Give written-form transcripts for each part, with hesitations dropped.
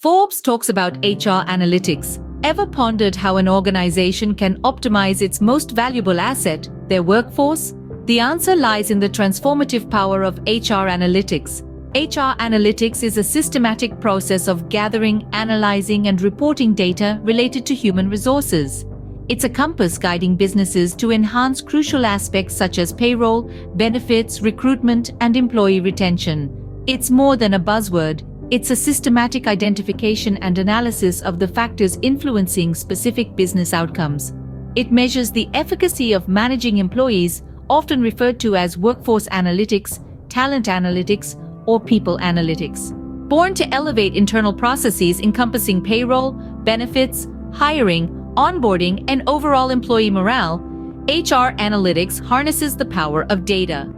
Forbes talks about HR analytics. Ever pondered how an organization can optimize its most valuable asset, their workforce? The answer lies in the transformative power of HR analytics. HR analytics is a systematic process of gathering, analyzing, and reporting data related to human resources. It's a compass guiding businesses to enhance crucial aspects such as payroll, benefits, recruitment, and employee retention. It's more than a buzzword. It's a systematic identification and analysis of the factors influencing specific business outcomes. It measures the efficacy of managing employees, often referred to as workforce analytics, talent analytics, or people analytics. Born to elevate internal processes encompassing payroll, benefits, hiring, onboarding, and overall employee morale, HR analytics harnesses the power of data.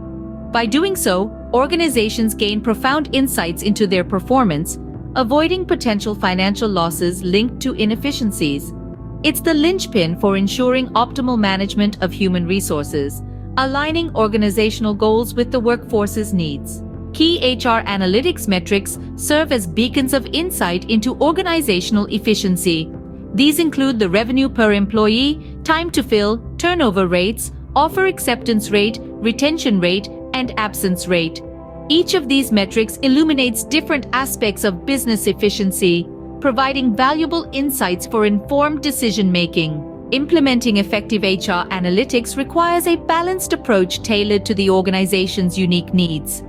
By doing so, organizations gain profound insights into their performance, avoiding potential financial losses linked to inefficiencies. It's the linchpin for ensuring optimal management of human resources, aligning organizational goals with the workforce's needs. Key HR analytics metrics serve as beacons of insight into organizational efficiency. These include the revenue per employee, time to fill, turnover rates, offer acceptance rate, retention rate, and absence rate. Each of these metrics illuminates different aspects of business efficiency, providing valuable insights for informed decision-making. Implementing effective HR analytics requires a balanced approach tailored to the organization's unique needs.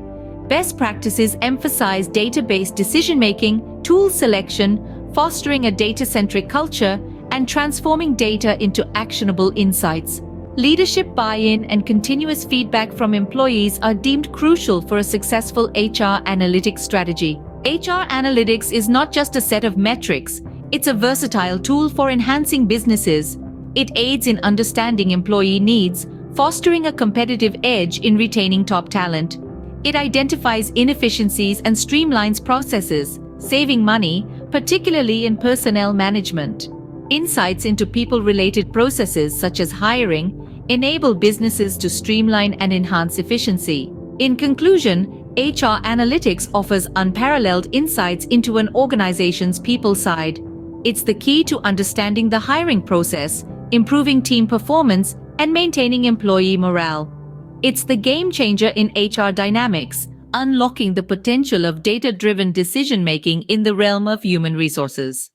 Best practices emphasize data-based decision-making, tool selection, fostering a data-centric culture, and transforming data into actionable insights. Leadership buy-in and continuous feedback from employees are deemed crucial for a successful HR analytics strategy. HR analytics is not just a set of metrics, it's a versatile tool for enhancing businesses. It aids in understanding employee needs, fostering a competitive edge in retaining top talent. It identifies inefficiencies and streamlines processes, saving money, particularly in personnel management. Insights into people-related processes such as hiring enable businesses to streamline and enhance efficiency. In conclusion, HR analytics offers unparalleled insights into an organization's people side. It's the key to understanding the hiring process, improving team performance, and maintaining employee morale. It's the game changer in HR dynamics, unlocking the potential of data-driven decision-making in the realm of human resources.